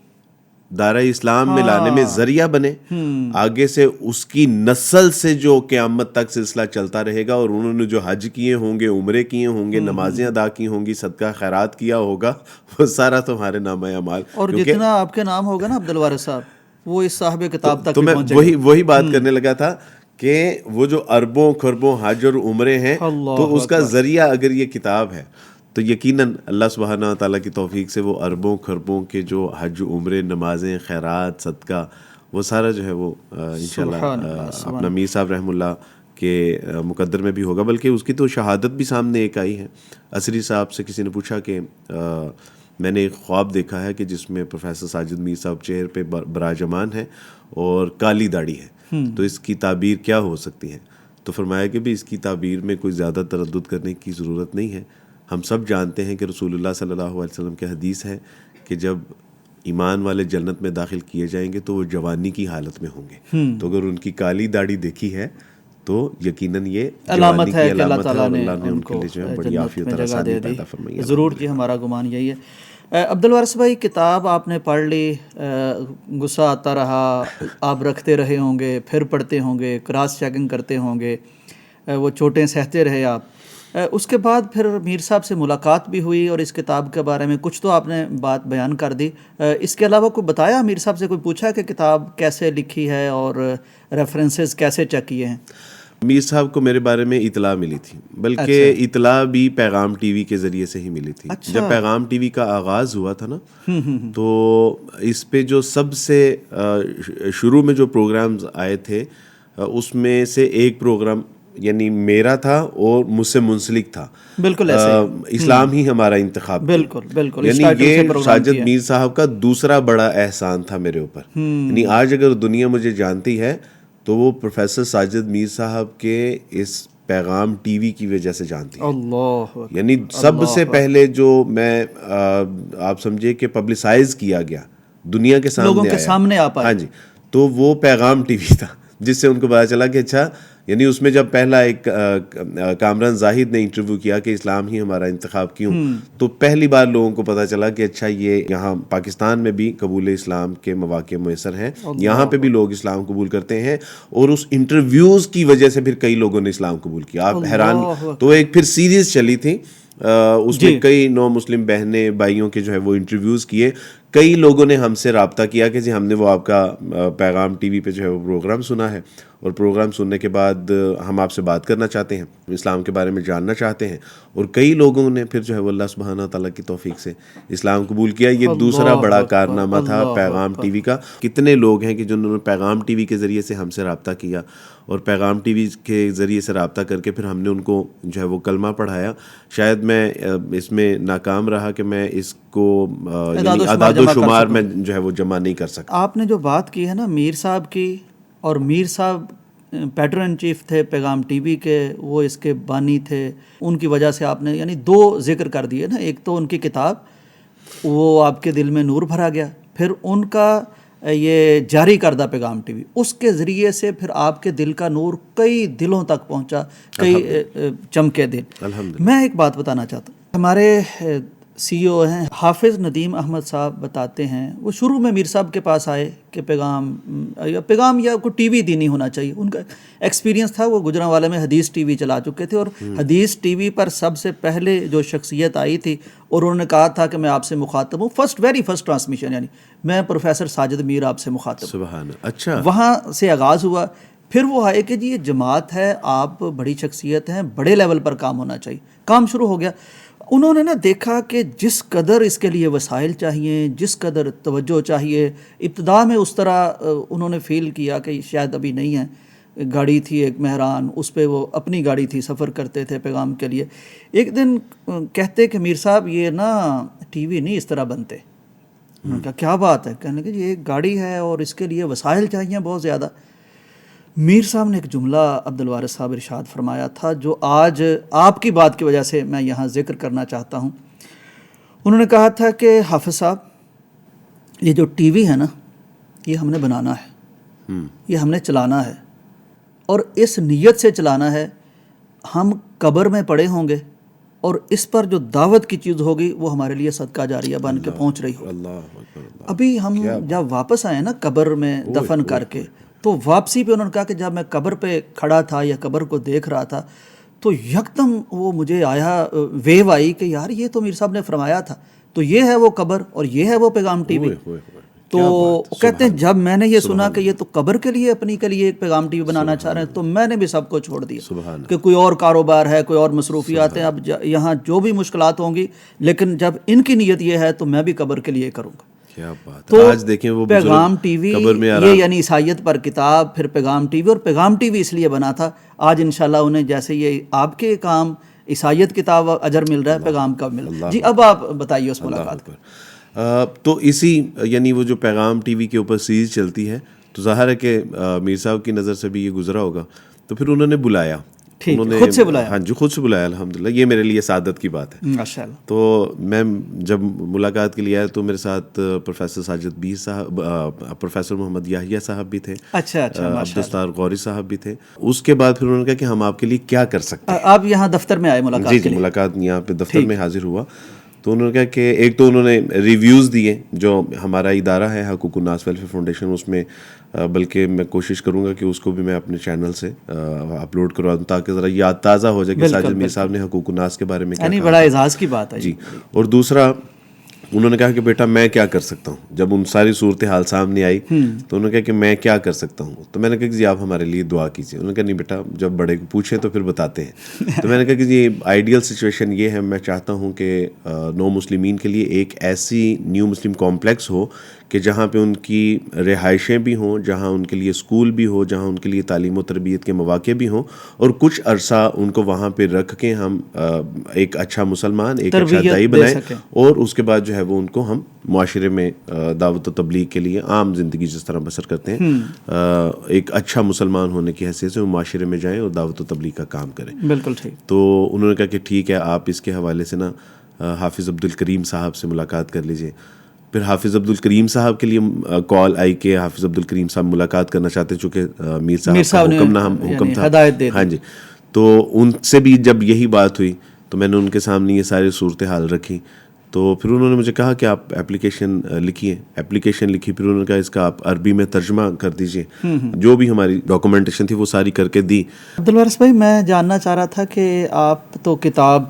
دائرہ اسلام میں لانے میں ذریعہ بنے، آگے سے اس کی نسل سے جو قیامت تک سلسلہ چلتا رہے گا، اور انہوں نے جو حج کیے ہوں گے، عمرے کیے ہوں گے، نمازیں ادا کی ہوں گی، صدقہ خیرات کیا ہوگا، وہ سارا تمہارے نامہ اعمال۔ اور جتنا آپ کے نام ہوگا نا عبدالوارث صاحب، وہ اس صاحب کتاب تک تو میں وہی بات کرنے لگا تھا کہ وہ جو اربوں خربوں حج اور عمرے ہیں، تو اس کا ذریعہ اگر یہ کتاب ہے تو یقیناً اللہ سبحانہ و تعالیٰ کی توفیق سے وہ اربوں خربوں کے جو حج عمرے نمازیں خیرات صدقہ وہ سارا جو ہے وہ انشاءاللہ اپنا میر صاحب رحم اللہ کے مقدر میں بھی ہوگا۔ بلکہ اس کی تو شہادت بھی سامنے ایک آئی ہے۔ عصری صاحب سے کسی نے پوچھا کہ میں نے ایک خواب دیکھا ہے کہ جس میں پروفیسر ساجد میر صاحب چہر پہ براجمان ہے اور کالی داڑھی ہے، تو اس کی تعبیر کیا ہو سکتی ہے؟ تو فرمایا کہ بھی اس کی تعبیر میں کوئی زیادہ تردد کرنے کی ضرورت نہیں ہے۔ ہم سب جانتے ہیں کہ رسول اللہ صلی اللہ علیہ وسلم کی حدیث ہے کہ جب ایمان والے جنت میں داخل کیے جائیں گے تو وہ جوانی کی حالت میں ہوں گے، تو اگر ان کی کالی داڑھی دیکھی ہے تو یقیناً یہ علامت ہے کہ اللہ تعالیٰ نے ان کے لیے جو ہے بڑی عافیت اور آسانی پیدا فرمائی ہے۔ ضرور جی، ہمارا گمان یہی ہے۔ عبدالوارث بھائی، کتاب آپ نے پڑھ لی، غصہ آتا رہا، آپ رکھتے رہے ہوں گے، پھر پڑھتے ہوں گے، کراس چیکنگ کرتے ہوں گے، وہ چوٹیں سہتے رہے آپ۔ اس کے بعد پھر میر صاحب سے ملاقات بھی ہوئی اور اس کتاب کے بارے میں کچھ تو آپ نے بات بیان کر دی، اس کے علاوہ کوئی بتایا میر صاحب سے، کوئی پوچھا کہ کتاب کیسے لکھی ہے اور ریفرنسز کیسے چیک کیے ہیں؟ میر صاحب کو میرے بارے میں اطلاع ملی تھی، بلکہ اطلاع بھی پیغام ٹی وی کے ذریعے سے ہی ملی تھی۔ جب پیغام ٹی وی کا آغاز ہوا تھا نا، تو اس پہ جو سب سے شروع میں جو پروگرامز آئے تھے اس میں سے ایک پروگرام یعنی میرا تھا اور مجھ سے منسلک تھا، بالکل ایسے اسلام ہی ہمارا انتخاب، بالکل یعنی یہ ساجد میر صاحب کا دوسرا بڑا احسان تھا میرے اوپر۔ یعنی آج اگر دنیا مجھے جانتی ہے تو وہ پروفیسر ساجد میر صاحب کے اس پیغام ٹی وی کی وجہ سے جانتی ہے۔ اللہ، یعنی سب سے پہلے جو میں آپ سمجھے کہ پبلسائز کیا گیا، دنیا کے سامنے لوگوں کے سامنے آ پایا، ہاں جی، تو وہ پیغام ٹی وی تھا، جس سے ان کو پتا چلا کہ اچھا، یعنی اس میں جب پہلا ایک کامران زاہد نے انٹرویو کیا کہ اسلام ہی ہمارا انتخاب کیوں، تو پہلی بار لوگوں کو پتا چلا کہ اچھا یہ یہاں پاکستان میں بھی قبول اسلام کے مواقع میسر ہیں، یہاں پہ بھی لوگ اسلام قبول کرتے ہیں، اور اس انٹرویوز کی وجہ سے پھر کئی لوگوں نے اسلام قبول کیا۔ آپ حیران، تو ایک پھر سیریز چلی تھی، اس میں کئی نو مسلم بہنیں بھائیوں کے جو ہے وہ انٹرویوز کیے، کئی لوگوں نے ہم سے رابطہ کیا کہ جی ہم نے وہ آپ کا پیغام ٹی وی پہ جو ہے وہ پروگرام سنا ہے، اور پروگرام سننے کے بعد ہم آپ سے بات کرنا چاہتے ہیں، اسلام کے بارے میں جاننا چاہتے ہیں، اور کئی لوگوں نے پھر جو ہے وہ اللہ سبحانہ تعالیٰ کی توفیق سے اسلام قبول کیا۔ یہ دوسرا بڑا کارنامہ تھا پیغام ٹی وی کا۔ کتنے لوگ ہیں کہ جنہوں نے پیغام ٹی وی کے ذریعے سے ہم سے رابطہ کیا، اور پیغام ٹی وی کے ذریعے سے رابطہ کر کے پھر ہم نے ان کو جو ہے وہ کلمہ پڑھایا۔ شاید میں اس میں ناکام رہا کہ میں اس کو اعداد و شمار میں جو ہے وہ جمع نہیں کر سکتا۔ آپ نے جو بات کی ہے نا میر صاحب کی، اور میر صاحب پیٹرن چیف تھے پیغام ٹی وی کے، وہ اس کے بانی تھے، ان کی وجہ سے آپ نے یعنی دو ذکر کر دیے نا، ایک تو ان کی کتاب، وہ آپ کے دل میں نور بھرا گیا، پھر ان کا یہ جاری کردہ پیغام ٹی وی، اس کے ذریعے سے پھر آپ کے دل کا نور کئی دلوں تک پہنچا، کئی چمکے دل۔ میں ایک بات بتانا چاہتا ہوں، ہمارے سی او ہیں حافظ ندیم احمد صاحب بتاتے ہیں وہ شروع میں میر صاحب کے پاس آئے کہ پیغام یا کوئی ٹی وی دینی ہونا چاہیے. ان کا ایکسپیرینس تھا, وہ گجرانوالہ میں حدیث ٹی وی چلا چکے تھے اور حدیث ٹی وی پر سب سے پہلے جو شخصیت آئی تھی اور انہوں نے کہا تھا کہ میں آپ سے مخاطب ہوں, ویری فرسٹ ٹرانسمیشن, یعنی میں پروفیسر ساجد میر آپ سے مخاطب ہوں. سبحان اللہ. اچھا, وہاں سے آغاز ہوا. پھر وہ آئے کہ جی یہ جماعت ہے, آپ بڑی شخصیت ہیں, بڑے لیول پر کام ہونا چاہیے. کام شروع ہو گیا. انہوں نے نا دیکھا کہ جس قدر اس کے لیے وسائل چاہیے, جس قدر توجہ چاہیے, ابتدا میں اس طرح انہوں نے فیل کیا کہ شاید ابھی نہیں ہے. گاڑی تھی ایک مہران, اس پہ وہ اپنی گاڑی تھی, سفر کرتے تھے پیغام کے لیے. ایک دن کہتے کہ میر صاحب یہ نا ٹی وی نہیں اس طرح بنتے. انہوں نے کہا کیا بات ہے؟ کہنے کہ یہ ایک گاڑی ہے اور اس کے لیے وسائل چاہیے بہت زیادہ. میر صاحب نے ایک جملہ عبدالوارث صاحب ارشاد فرمایا تھا جو آج آپ کی بات کی وجہ سے میں یہاں ذکر کرنا چاہتا ہوں. انہوں نے کہا تھا کہ حافظ صاحب یہ جو ٹی وی ہے نا, یہ ہم نے بنانا ہے, یہ ہم نے چلانا ہے, اور اس نیت سے چلانا ہے ہم قبر میں پڑے ہوں گے اور اس پر جو دعوت کی چیز ہوگی وہ ہمارے لیے صدقہ جاریہ بن کے پہنچ رہی ہوگی. ابھی ہم جب واپس آئے نا قبر میں دفن کر کے, تو واپسی پہ انہوں نے کہا کہ جب میں قبر پہ کھڑا تھا یا قبر کو دیکھ رہا تھا تو یکدم وہ مجھے آیا, ویو آئی کہ یار یہ تو میر صاحب نے فرمایا تھا, تو یہ ہے وہ قبر اور یہ ہے وہ پیغام ٹی وی. تو کہتے ہیں جب میں نے یہ سنا کہ یہ تو قبر کے لیے اپنی کے لیے ایک پیغام ٹی وی بنانا چاہ رہے ہیں, تو میں نے بھی سب کو چھوڑ دیا کہ کوئی اور کاروبار ہے, کوئی اور مصروفیات ہیں, اب یہاں جو بھی مشکلات ہوں گی, لیکن جب ان کی نیت یہ ہے تو میں بھی قبر کے لیے کروں گا. تو آج دیکھیں وہ پیغام ٹی وی, یہ یعنی عیسائیت پر کتاب, پھر پیغام ٹی وی. اور پیغام ٹی وی اس لیے بنا تھا, آج انشاءاللہ انہیں جیسے یہ آپ کے کام عیسائیت کتاب اجر مل رہا ہے, پیغام کا مل رہا ہے. جی اب آپ بتائیے اس ملاقات پر. تو اسی یعنی وہ جو پیغام ٹی وی کے اوپر سیریز چلتی ہے, تو ظاہر ہے کہ میر صاحب کی نظر سے بھی یہ گزرا ہوگا, تو پھر انہوں نے بلایا, خود سے بلایا. ہاں جی, خود سے بلایا. الحمدللہ, یہ میرے لیے سعادت کی بات ہے. ماشاءاللہ. تو میں جب ملاقات کے لیے آیا تو میرے ساتھ پروفیسر ساجد میر صاحب, پروفیسر محمد یحییٰ صاحب بھی تھے, عبدالستار غوری صاحب بھی تھے. اس کے بعد پھر انہوں نے کہا کہ ہم آپ کے لیے کیا کر سکتے ہیں. آپ یہاں دفتر میں آئے ملاقات کے لیے؟ جی, ملاقات یہاں پہ دفتر میں حاضر ہوا. تو انہوں نے کہا کہ ایک تو انہوں نے ریویوز دیے جو ہمارا ادارہ ہے حقوق الناس ویلفیئر فاؤنڈیشن, اس میں بلکہ میں کوشش کروں گا کہ اس کو بھی میں اپنے چینل سے اپلوڈ کروا دوں تاکہ ذرا یاد تازہ ہو جائے کہ ساجد میر صاحب نے حقوق الناس کے بارے میں کیا کہا. بڑا اعزاز کی بات ہے. جی. اور دوسرا انہوں نے کہا کہ بیٹا میں کیا کر سکتا ہوں. جب ان ساری صورتحال سامنے آئی تو انہوں نے کہا کہ میں کیا کر سکتا ہوں. تو میں نے کہا کہ جی آپ ہمارے لیے دعا کیجیے. انہوں نے کہا نہیں بیٹا, جب بڑے کو پوچھیں تو پھر بتاتے ہیں. تو میں نے کہا کہ جی آئیڈیل سچویشن یہ ہے, میں چاہتا ہوں کہ نو مسلمین کے لیے ایک ایسی نیو مسلم کمپلیکس ہو کہ جہاں پہ ان کی رہائشیں بھی ہوں, جہاں ان کے لیے اسکول بھی ہو, جہاں ان کے لیے تعلیم و تربیت کے مواقع بھی ہوں, اور کچھ عرصہ ان کو وہاں پہ رکھ کے ہم ایک اچھا مسلمان, ایک اچھا داعی بنائیں, اور اس کے بعد جو ہے وہ ان کو ہم معاشرے میں دعوت و تبلیغ کے لیے عام زندگی جس طرح بسر کرتے ہیں, ایک اچھا مسلمان ہونے کی حیثیت سے وہ معاشرے میں جائیں اور دعوت و تبلیغ کا کام کریں. بالکل ٹھیک. تو انہوں نے کہا کہ ٹھیک ہے, آپ اس کے حوالے سے نا حافظ عبدالکریم صاحب سے ملاقات کر لیجئے. پھر حافظ عبدالکریم صاحب کے لیے کال آئی کہ حافظ عبدالکریم صاحب ملاقات کرنا چاہتے, چونکہ میر صاحب کا حکم تھا. ہاں جی. تو ان سے بھی جب یہی بات ہوئی تو میں نے ان کے سامنے یہ ساری صورتحال رکھی. تو پھر انہوں نے مجھے کہا کہ آپ اپلیکیشن لکھیے. اپلیکیشن لکھی, پھر انہوں نے کہا اس کا آپ عربی میں ترجمہ کر دیجئے. جو بھی ہماری ڈاکومنٹیشن تھی وہ ساری کر کے دی. عبدالوارث بھائی, میں جاننا چاہ رہا تھا کہ آپ تو کتاب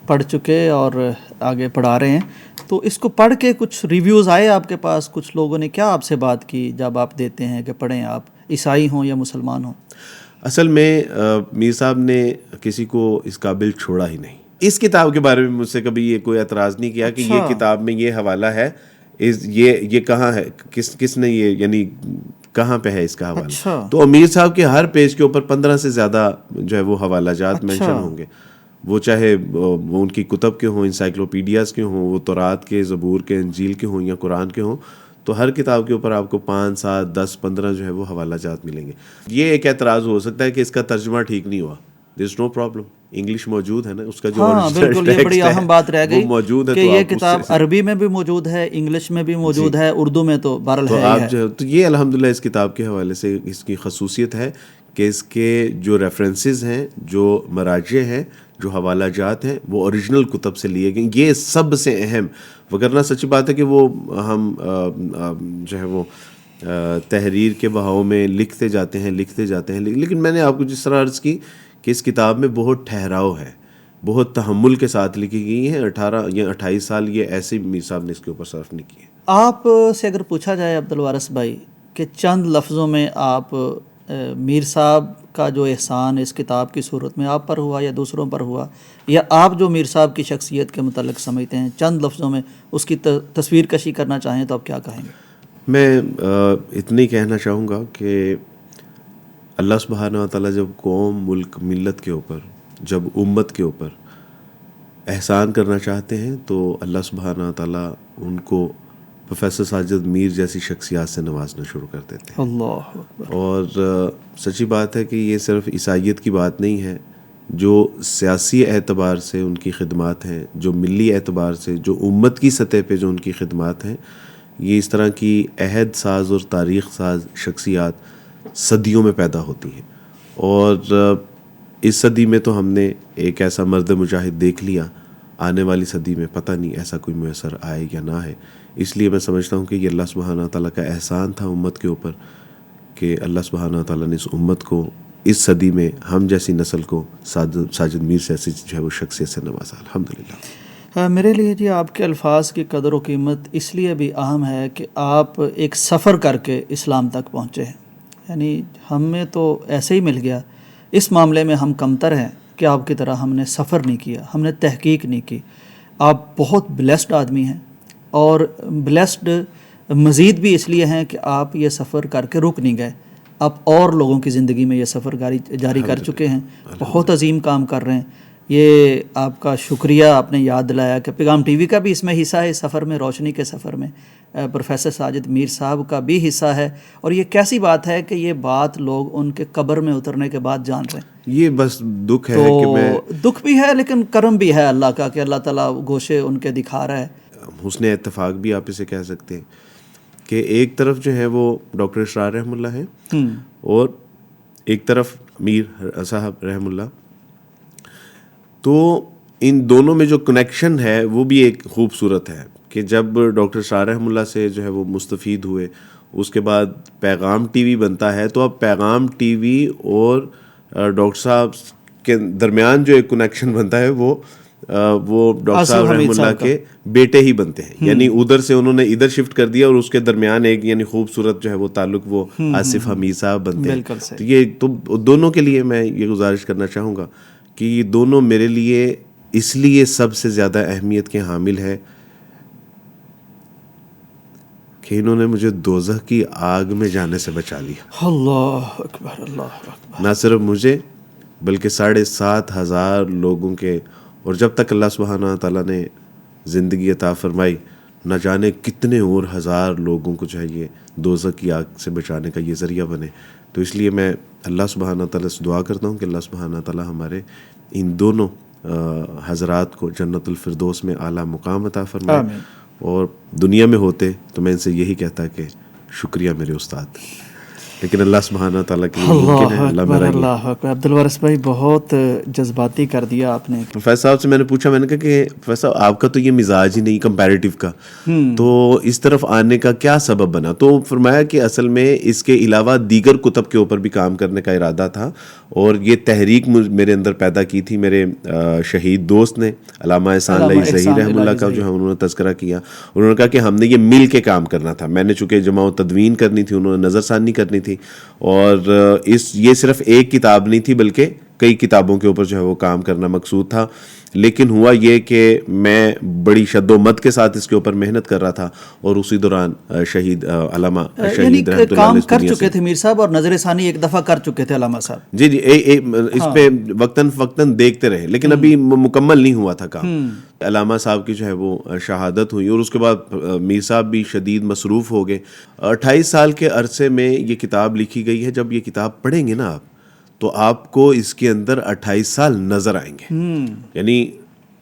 پڑھ چکے اور آگے پڑھا رہے ہیں, تو اس کو پڑھ کے کچھ ریویوز آئے آپ کے پاس؟ کچھ لوگوں نے کیا آپ سے بات کی جب آپ دیتے ہیں کہ پڑھیں, آپ عیسائی ہوں یا مسلمان ہوں؟ اصل میں میر صاحب نے کسی کو اس قابل چھوڑا ہی نہیں. اس کتاب کے بارے میں مجھ سے کبھی یہ کوئی اعتراض نہیں کیا کہ یہ کتاب میں یہ حوالہ ہے, یہ کہاں ہے, کس نے یہ یعنی کہاں پہ ہے اس کا حوالہ. تو امیر صاحب کے ہر پیج کے اوپر 15 سے زیادہ جو ہے وہ حوالہ جات مینشن ہوں گے. وہ چاہے وہ ان کی کتب کے ہوں, انسائکلوپیڈیاز کے ہوں, وہ تورات کے, زبور کے, انجیل کے ہوں یا قرآن کے ہوں, تو ہر کتاب کے اوپر آپ کو 5, 7, 10, 15 جو ہے وہ حوالہ جات ملیں گے. یہ ایک اعتراض ہو سکتا ہے کہ اس کا ترجمہ ٹھیک نہیں ہوا. دیر از نو پرابلم, انگلش موجود ہے نا, اس کا جو بالکل یہ بڑی اہم بات رہ گئی موجود ہے کہ یہ کتاب عربی میں بھی موجود ہے, انگلش میں بھی موجود ہے, اردو میں تو بہرحال ہے. تو یہ الحمدللہ اس کتاب کے حوالے سے اس کی خصوصیت ہے کہ اس کے جو ریفرنسز ہیں, جو مراجع ہیں, جو حوالہ جات ہیں وہ اوریجنل کتب سے لیے گئے. یہ سب سے اہم، وگرنہ سچی بات ہے کہ وہ ہم جو ہے وہ تحریر کے بہاؤ میں لکھتے جاتے ہیں. لیکن میں نے آپ کو جس طرح عرض کی کہ اس کتاب میں بہت ٹھہراؤ ہے، بہت تحمل کے ساتھ لکھی گئی ہیں. 18 یا 28 سال یہ ایسے میر صاحب نے اس کے اوپر صرف نہیں کیے. آپ سے اگر پوچھا جائے عبدالوارث بھائی کہ چند لفظوں میں آپ میر صاحب کا جو احسان اس کتاب کی صورت میں آپ پر ہوا یا دوسروں پر ہوا، یا آپ جو میر صاحب کی شخصیت کے متعلق سمجھتے ہیں، چند لفظوں میں اس کی تصویر کشی کرنا چاہیں تو آپ کیا کہیں گے؟ میں اتنا ہی کہنا چاہوں گا کہ اللہ سبحانہ و تعالیٰ جب قوم، ملک، ملت کے اوپر، جب امت کے اوپر احسان کرنا چاہتے ہیں تو اللہ سبحانہ و تعالیٰ ان کو پروفیسر ساجد میر جیسی شخصیات سے نوازنا شروع کر دیتے ہیں. اللہ اکبر. اور سچی بات ہے کہ یہ صرف عیسائیت کی بات نہیں ہے. جو سیاسی اعتبار سے ان کی خدمات ہیں، جو ملی اعتبار سے، جو امت کی سطح پہ جو ان کی خدمات ہیں، یہ اس طرح کی عہد ساز اور تاریخ ساز شخصیات صدیوں میں پیدا ہوتی ہیں. اور اس صدی میں تو ہم نے ایک ایسا مرد مجاہد دیکھ لیا، آنے والی صدی میں پتہ نہیں ایسا کوئی میسر آئے یا نہ ہے. اس لیے میں سمجھتا ہوں کہ یہ اللہ سبحانہ تعالیٰ کا احسان تھا امت کے اوپر کہ اللہ سبحانہ تعالیٰ نے اس امت کو اس صدی میں ہم جیسی نسل کو ساجد میر سے ایسی جو ہے وہ شخصیت سے نوازا. الحمدللہ. میرے لیے جی آپ کے الفاظ کی قدر و قیمت اس لیے بھی اہم ہے کہ آپ ایک سفر کر کے اسلام تک پہنچے ہیں. یعنی ہمیں تو ایسے ہی مل گیا، اس معاملے میں ہم کمتر ہیں کہ آپ کی طرح ہم نے سفر نہیں کیا، ہم نے تحقیق نہیں کی. آپ بہت بلیسڈ آدمی ہیں، اور بلیسڈ مزید بھی اس لیے ہیں کہ آپ یہ سفر کر کے رک نہیں گئے، آپ اور لوگوں کی زندگی میں یہ سفر جاری کر چکے ہیں. بہت عظیم کام کر رہے ہیں. یہ آپ کا شکریہ، آپ نے یاد دلایا کہ پیغام ٹی وی کا بھی اس میں حصہ ہے، اس سفر میں، روشنی کے سفر میں پروفیسر ساجد میر صاحب کا بھی حصہ ہے. اور یہ کیسی بات ہے کہ یہ بات لوگ ان کے قبر میں اترنے کے بعد جان رہے ہیں. یہ بس دکھ ہے کہ میں دکھ بھی ہے لیکن کرم بھی ہے اللہ کا کہ اللہ تعالیٰ گوشے ان کے دکھا رہا ہے. حسن اتفاق بھی آپ اسے کہہ سکتے ہیں کہ ایک طرف جو ہے وہ ڈاکٹر اسرار رحم اللہ ہے اور ایک طرف میر صاحب رحم اللہ. تو ان دونوں میں جو کنیکشن ہے وہ بھی ایک خوبصورت ہے کہ جب ڈاکٹر اسرار رحم اللہ سے جو ہے وہ مستفید ہوئے، اس کے بعد پیغام ٹی وی بنتا ہے، تو اب پیغام ٹی وی اور ڈاکٹر صاحب کے درمیان جو ایک کنیکشن بنتا ہے وہ ڈاکٹر صاحب رحم اللہ کے بیٹے ہی بنتے ہیں. یعنی ادھر سے انہوں نے ادھر شفٹ کر دیا اور اس کے درمیان ایک یعنی خوبصورت جو ہے وہ تعلق وہ آصف حمید صاحب بنتے ہیں. تو یہ تو دونوں کے لیے میں یہ گزارش کرنا چاہوں گا کہ یہ دونوں میرے لیے اس لیے سب سے زیادہ اہمیت کے حامل ہے کہ انہوں نے مجھے دوزخ کی آگ میں جانے سے بچا لیا. اللہ اکبر، اللہ اکبر. نہ صرف مجھے بلکہ 7,500 لوگوں کے، اور جب تک اللہ سبحانہ تعالیٰ نے زندگی عطا فرمائی نہ جانے کتنے اور ہزار لوگوں کو چاہیے دوزخ کی آگ سے بچانے کا یہ ذریعہ بنے. تو اس لیے میں اللہ سبحانہ تعالیٰ سے دعا کرتا ہوں کہ اللہ سبحانہ تعالیٰ ہمارے ان دونوں حضرات کو جنت الفردوس میں اعلیٰ مقام عطا فرمائے. اور دنیا میں ہوتے تو میں ان سے یہی کہتا کہ شکریہ میرے استاد، لیکن اللہ سبحانہ تعالیٰ کے لیے ممکن ہے. اللہ میرا اللہ اکبر. عبدالوارث بھائی بہت جذباتی کر دیا آپ نے. پروفیسر صاحب سے میں نے پوچھا، میں نے کہا کہ پروفیسر صاحب آپ کا تو یہ مزاج ہی نہیں کمپیریٹیو کا، تو اس طرف آنے کا کیا سبب بنا؟ تو فرمایا کہ اصل میں اس کے علاوہ دیگر کتب کے اوپر بھی کام کرنے کا ارادہ تھا، اور یہ تحریک میرے اندر پیدا کی تھی میرے شہید دوست نے، علامہ احسان اللہ ظہیر رحم اللہ کا، جو ہے انہوں نے تذکرہ کیا. انہوں نے کہا کہ ہم نے یہ مل کے کام کرنا تھا. میں نے چونکہ جمع و تدوین کرنی تھی، انہوں نے نظر ثانی کرنی تھی، اور یہ صرف ایک کتاب نہیں تھی بلکہ کئی کتابوں کے اوپر جو ہے وہ کام کرنا مقصود تھا. لیکن ہوا یہ کہ میں بڑی شد و مت کے ساتھ اس کے اوپر محنت کر رہا تھا، اور اسی دوران شہید علامہ شہید رحمۃ اللہ کام کر چکے تھے میر صاحب، اور نظر ثانی ایک دفعہ کر چکے تھے علامہ صاحب. جی اس پہ وقتاً فوقتاً دیکھتے رہے، لیکن ابھی مکمل نہیں ہوا تھا کام. علامہ صاحب کی جو ہے وہ شہادت ہوئی، اور اس کے بعد میر صاحب بھی شدید مصروف ہو گئے. 28 سال کے عرصے میں یہ کتاب لکھی گئی ہے. جب یہ کتاب پڑھیں گے نا آپ تو آپ کو اس کے اندر 28 سال نظر آئیں گے. یعنی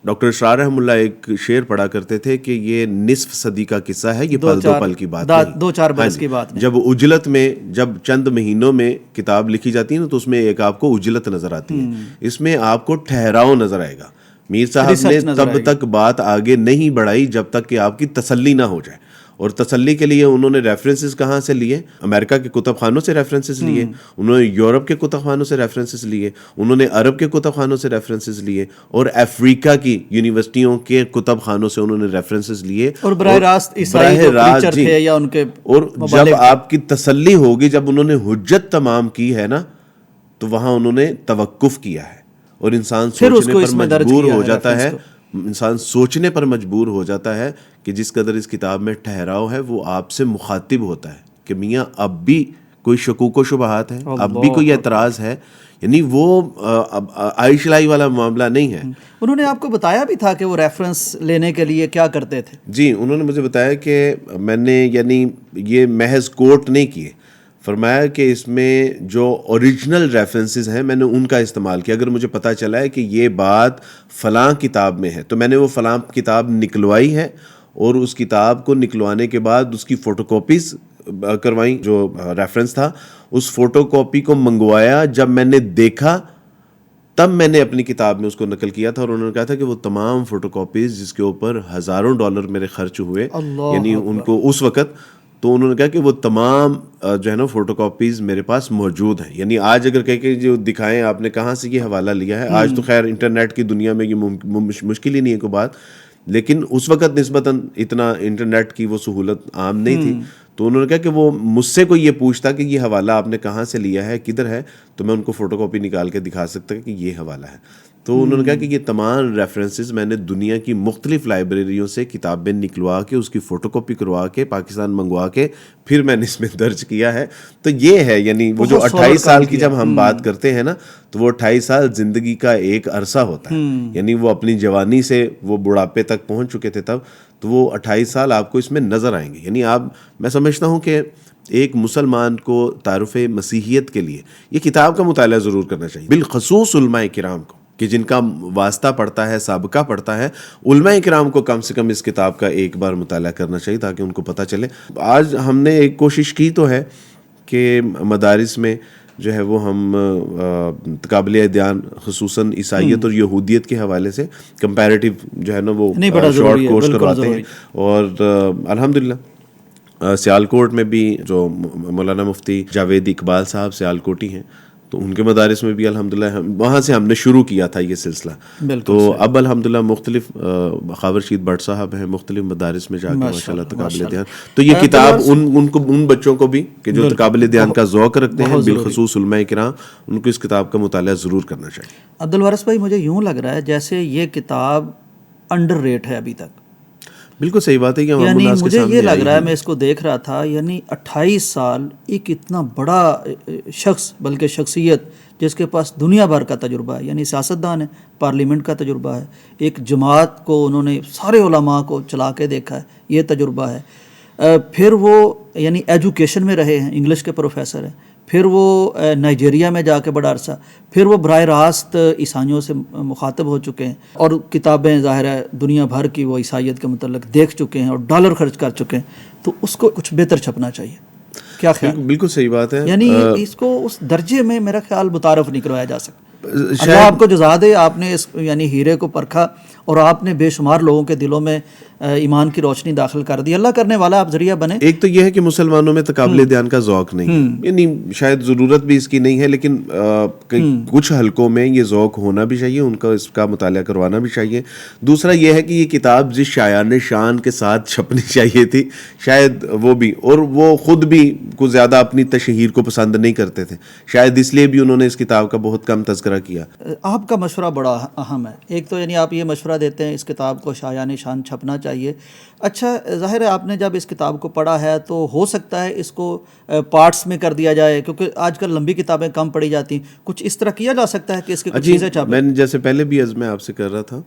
ڈاکٹر اسرار رحم اللہ ایک شعر پڑھا کرتے تھے کہ یہ نصف صدی کا قصہ ہے، یہ پل دو پل کی بات نہیں، 2-4 برس کی بات نہیں. جب اجلت میں، جب چند مہینوں میں کتاب لکھی جاتی ہے نا، تو اس میں ایک آپ کو اجلت نظر آتی ہے، اس میں آپ کو ٹھہراؤ نظر آئے گا. میر صاحب نے تب تک بات آگے نہیں بڑھائی جب تک کہ آپ کی تسلی نہ ہو جائے، اور تسلی کے لیے انہوں نے ریفرنسز کہاں سے لیے؟ امریکہ کے کتب خانوں سے ریفرنسز لیے، انہوں نے یورپ کے کتب خانوں سے ریفرنسز لیے، انہوں نے عرب کے کتب خانوں سے ریفرنسز لیے، اور افریقہ کی یونیورسٹیوں کے کتب خانوں سے انہوں نے ریفرنسز لیے، اور براہ راست عیسائی جو پریچر تھے یا ان کے. اور جب آپ کی تسلی ہوگی، جب انہوں نے حجت تمام کی ہے نا، تو وہاں انہوں نے توقف کیا ہے، اور انسان سوچنے پر مجبور ہو جاتا ہے، انسان سوچنے پر مجبور ہو جاتا ہے کہ جس قدر اس کتاب میں ٹھہراؤ ہے، وہ آپ سے مخاطب ہوتا ہے کہ میاں اب بھی کوئی شکوک و شبہات ہے، اب بھی کوئی اعتراض ہے. یعنی وہ آئش لائی والا معاملہ نہیں ہے. انہوں نے آپ کو بتایا بھی تھا کہ وہ ریفرنس لینے کے لیے کیا کرتے تھے؟ جی، انہوں نے مجھے بتایا کہ میں نے یعنی یہ محض کوٹ نہیں کیے، فرمایا کہ اس میں جو اوریجنل ریفرنسز ہیں میں نے ان کا استعمال کیا. اگر مجھے پتہ چلا ہے کہ یہ بات فلاں کتاب میں ہے تو میں نے وہ فلاں کتاب نکلوائی ہے، اور اس کتاب کو نکلوانے کے بعد اس کی فوٹو کاپیز کروائیں. جو ریفرنس تھا اس فوٹو کاپی کو منگوایا، جب میں نے دیکھا تب میں نے اپنی کتاب میں اس کو نقل کیا تھا، اور انہوں نے کہا تھا کہ وہ تمام فوٹو کاپیز جس کے اوپر ہزاروں ڈالر میرے خرچ ہوئے، یعنی ان کو اس وقت، تو انہوں نے کہا کہ وہ تمام جو ہے نا فوٹو کاپیز میرے پاس موجود ہیں. یعنی آج اگر کہہ کے جو دکھائیں آپ نے کہاں سے یہ حوالہ لیا ہے، آج تو خیر انٹرنیٹ کی دنیا میں یہ مشکل ہی نہیں ہے کوئی بات، لیکن اس وقت نسبتاً اتنا انٹرنیٹ کی وہ سہولت عام نہیں تھی. تو انہوں نے کہا کہ وہ مجھ سے کوئی یہ پوچھتا کہ یہ حوالہ آپ نے کہاں سے لیا ہے، کدھر ہے، تو میں ان کو فوٹو کاپی نکال کے دکھا سکتا کہ یہ حوالہ ہے. تو انہوں نے کہا کہ یہ تمام ریفرنسز میں نے دنیا کی مختلف لائبریریوں سے کتابیں نکلوا کے اس کی فوٹو کاپی کروا کے پاکستان منگوا کے پھر میں نے اس میں درج کیا ہے. تو یہ ہے یعنی وہ جو 28 سال کی جب ہم بات کرتے ہیں نا، تو وہ 28 سال زندگی کا ایک عرصہ ہوتا ہے. یعنی وہ اپنی جوانی سے وہ بڑھاپے تک پہنچ چکے تھے تب، تو وہ 28 سال آپ کو اس میں نظر آئیں گے. یعنی میں سمجھتا ہوں کہ ایک مسلمان کو تعارف مسیحیت کے لیے یہ کتاب کا مطالعہ ضرور کرنا چاہیے، بالخصوص علماء کرام کو، کہ جن کا واسطہ پڑتا ہے، سابقہ پڑتا ہے. علماء کرام کو کم سے کم اس کتاب کا ایک بار مطالعہ کرنا چاہیے تاکہ ان کو پتہ چلے. آج ہم نے ایک کوشش کی تو ہے کہ مدارس میں جو ہے وہ ہم تقابل ادیان خصوصاً عیسائیت اور یہودیت کے حوالے سے کمپیریٹیو جو ہے نا وہ شارٹ کورس کرواتے ہیں. اور الحمدللہ سیالکوٹ میں بھی جو مولانا مفتی جاوید اقبال صاحب سیالکوٹی ہیں، تو ان کے مدارس میں بھی الحمدللہ وہاں سے ہم نے شروع کیا تھا یہ سلسلہ. تو اب الحمدللہ مختلف خاور رشید بٹ صاحب ہیں، مختلف مدارس میں جا کے ماشاءاللہ تقابل دھیان. تو یہ کتاب ان بچوں کو بھی کہ جو تقابل دھیان کا ذوق رکھتے ہیں، بالخصوص علماء کرام، ان کو اس کتاب کا مطالعہ ضرور کرنا چاہیے. عبدالوارث بھائی، مجھے یوں لگ رہا ہے جیسے یہ کتاب انڈر ریٹ ہے ابھی تک. بالکل صحیح بات ہے کہ یعنی مجھے یہ لگ رہا ہے، میں اس کو دیکھ رہا تھا، یعنی 28 سال ایک اتنا بڑا شخص، بلکہ شخصیت جس کے پاس دنیا بھر کا تجربہ ہے، یعنی سیاستدان ہے، پارلیمنٹ کا تجربہ ہے، ایک جماعت کو انہوں نے سارے علماء کو چلا کے دیکھا ہے، یہ تجربہ ہے. پھر وہ یعنی ایجوکیشن میں رہے ہیں، انگلش کے پروفیسر ہیں، پھر وہ نائجیریا میں جا کے بڑا عرصہ، پھر وہ براہ راست عیسائیوں سے مخاطب ہو چکے ہیں، اور کتابیں ظاہر ہے دنیا بھر کی وہ عیسائیت کے متعلق دیکھ چکے ہیں اور ڈالر خرچ کر چکے ہیں. تو اس کو کچھ بہتر چھپنا چاہیے. کیا خیال؟ بالکل صحیح بات ہے. یعنی اس کو اس درجے میں میرا خیال متعارف نہیں کروایا جا سکتا. اللہ آپ کو جزا دے، آپ نے اس یعنی ہیرے کو پرکھا اور آپ نے بے شمار لوگوں کے دلوں میں ایمان کی روشنی داخل کر دی. اللہ کرنے والا آپ ذریعہ بنے. ایک تو یہ ہے کہ مسلمانوں میں تقابل دھیان کا ذوق نہیں ہے، یعنی شاید ضرورت بھی اس کی نہیں ہے، لیکن کچھ حلقوں میں یہ ذوق ہونا بھی چاہیے، ان کا اس کا مطالعہ کروانا بھی چاہیے. دوسرا یہ ہے کہ یہ کتاب جس شایان شان کے ساتھ چھپنی چاہیے تھی، شاید وہ بھی، اور وہ خود بھی کچھ زیادہ اپنی تشہیر کو پسند نہیں کرتے تھے، شاید اس لیے بھی انہوں نے اس کتاب کا بہت کم تذکرہ کیا. آپ کا مشورہ بڑا اہم ہے. ایک تو یعنی آپ یہ مشورہ دیتے ہیں اس کتاب کو شایان شان چھپنا چاہیے. اچھا، ظاہر ہے آپ نے جب اس کتاب کو پڑھا ہے تو ہو سکتا ہے اس کو پارٹس میں کر دیا جائے، کیونکہ آج کل لمبی کتابیں کم پڑھی جاتی ہیں. کچھ اس طرح کیا جا سکتا ہے کہ اس کی کچھ چیزیں چھاپیں؟ میں نے جیسے پہلے بھی عزم آپ سے کر رہا تھا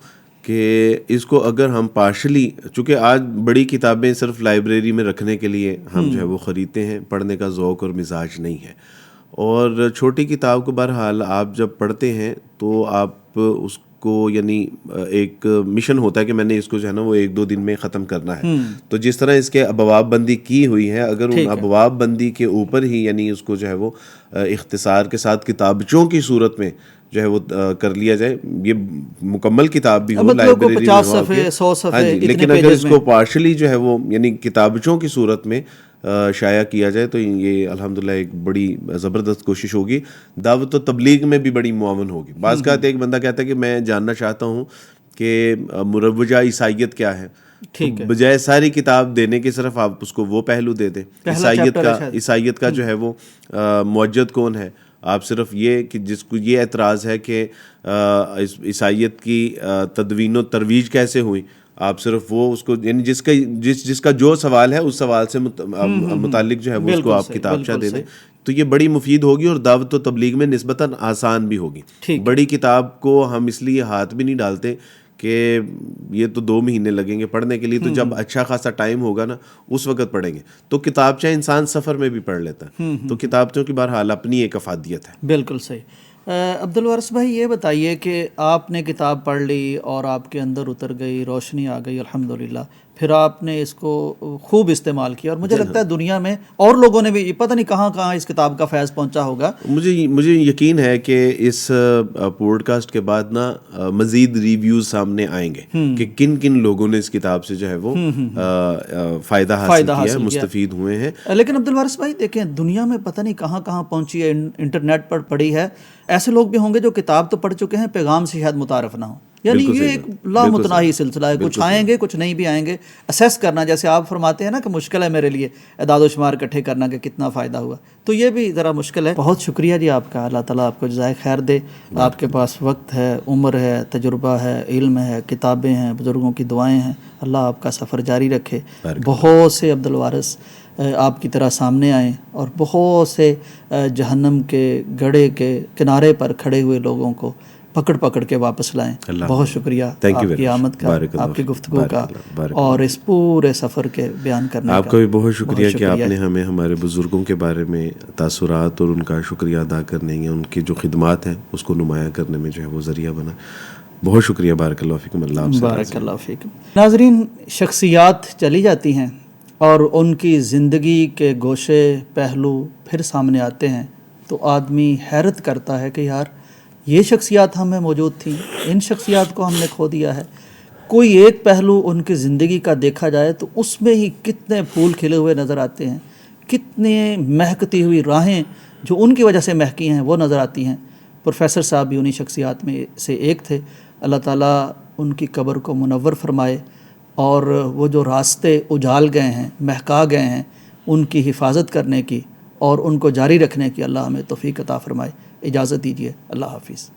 کہ اس کو اگر ہم پارشلی، چونکہ آج بڑی کتابیں صرف لائبریری میں رکھنے کے لیے ہم جو ہے وہ خریدتے ہیں، پڑھنے کا ذوق اور مزاج نہیں ہے. اور چھوٹی کتاب کو بہرحال آپ جب پڑھتے ہیں تو آپ اس کو یعنی ایک مشن ہوتا ہے کہ میں نے اس کو جو ہے نا وہ 1-2 دن میں ختم کرنا ہے. تو جس طرح اس کے ابواب بندی کی ہوئی ہے, اگر ان ابواب بندی کے اوپر ہی یعنی اس کو جو ہے وہ اختصار کے ساتھ کتابچوں کی صورت میں جو ہے وہ کر لیا جائے, یہ مکمل کتاب بھی ہو لائبریری میں 50 صفحے 100 صفحے, لیکن اگر اس کو پارشلی جو ہے وہ یعنی کتابچوں کی صورت میں شائع کیا جائے تو یہ الحمدللہ ایک بڑی زبردست کوشش ہوگی. دعوت و تبلیغ میں بھی بڑی معاون ہوگی. بعض کا ایک بندہ کہتا ہے کہ میں جاننا چاہتا ہوں کہ مروجہ عیسائیت کیا ہے, بجائے ساری کتاب دینے کے صرف آپ اس کو وہ پہلو دے دیں. عیسائیت کا جو ہے وہ موجد کون ہے, آپ صرف یہ کہ جس کو یہ اعتراض ہے کہ عیسائیت کی تدوین و ترویج کیسے ہوئی, آپ صرف وہ اس کو یعنی جس کا جو سوال ہے اس سوال سے متعلق جو ہے وہ اس کو آپ کتابچہ دے دیں, تو یہ بڑی مفید ہوگی اور دعوت و تبلیغ میں نسبتاً آسان بھی ہوگی. بڑی کتاب کو ہم اس لیے ہاتھ بھی نہیں ڈالتے کہ یہ تو 2 مہینے لگیں گے پڑھنے کے لیے, تو جب اچھا خاصا ٹائم ہوگا نا اس وقت پڑھیں گے. تو کتابچہ انسان سفر میں بھی پڑھ لیتا ہے, تو کتابچوں کی بہرحال اپنی ایک افادیت ہے. بالکل صحیح. عبدالوارث بھائی یہ بتائیے کہ آپ نے کتاب پڑھ لی اور آپ کے اندر اتر گئی, روشنی آ گئی الحمدللہ, پھر آپ نے اس کو خوب استعمال کیا, اور مجھے لگتا ہے دنیا میں اور لوگوں نے بھی پتہ نہیں کہاں کہاں اس کتاب کا فیض پہنچا ہوگا. مجھے یقین ہے کہ اس پوڈ کاسٹ کے بعد نا مزید ریویوز سامنے آئیں گے کہ کن کن لوگوں نے اس کتاب سے جو ہے وہ فائدہ حاصل کیا ہے, مستفید ہوئے ہیں. لیکن عبدالوارث بھائی دیکھیں, دنیا میں پتہ نہیں کہاں کہاں پہنچی ہے, انٹرنیٹ پر پڑی ہے. ایسے لوگ بھی ہوں گے جو کتاب تو پڑھ چکے ہیں, پیغام سے شاید متعارف نہ ہو. یعنی یہ ایک لامتناہی سلسلہ ہے, کچھ آئیں گے کچھ نہیں بھی آئیں گے. اسیس کرنا, جیسے آپ فرماتے ہیں نا کہ مشکل ہے میرے لیے اعداد و شمار اکٹھے کرنا کہ کتنا فائدہ ہوا, تو یہ بھی ذرا مشکل ہے. بہت شکریہ جی آپ کا, اللہ تعالیٰ آپ کو جزائے خیر دے. آپ کے پاس وقت ہے, عمر ہے, تجربہ ہے, علم ہے, کتابیں ہیں, بزرگوں کی دعائیں ہیں. اللہ آپ کا سفر جاری رکھے. بہت سے عبدالوارث آپ کی طرح سامنے آئیں اور بہت سے جہنم کے گڑھے کے کنارے پر کھڑے ہوئے لوگوں کو پکڑ کے واپس لائیں. بہت شکریہ آپ کی آمد کا, آپ کی گفتگو کا, اور اس پورے سفر کے بیان کرنے کا. آپ کا بھی بہت شکریہ کہ آپ نے ہمیں ہمارے بزرگوں کے بارے میں تاثرات اور ان کا شکریہ ادا کرنے یا ان کی جو خدمات ہیں اس کو نمایاں کرنے میں جو ہے وہ ذریعہ بنا. بہت شکریہ. بارک اللہ فیکم. اللہ آپ سے بارک اللہ فیکم. ناظرین, شخصیات چلی جاتی ہیں اور ان کی زندگی کے گوشے پہلو پھر سامنے آتے ہیں, تو آدمی حیرت کرتا ہے کہ یار یہ شخصیات ہم میں موجود تھیں, ان شخصیات کو ہم نے کھو دیا ہے. کوئی ایک پہلو ان کی زندگی کا دیکھا جائے تو اس میں ہی کتنے پھول کھلے ہوئے نظر آتے ہیں, کتنے مہکتی ہوئی راہیں جو ان کی وجہ سے مہکی ہیں وہ نظر آتی ہیں. پروفیسر صاحب بھی انہی شخصیات میں سے ایک تھے. اللہ تعالیٰ ان کی قبر کو منور فرمائے, اور وہ جو راستے اجال گئے ہیں, مہکا گئے ہیں, ان کی حفاظت کرنے کی اور ان کو جاری رکھنے کی اللہ ہمیں توفیق عطا فرمائے. اجازت دیجیے, اللہ حافظ.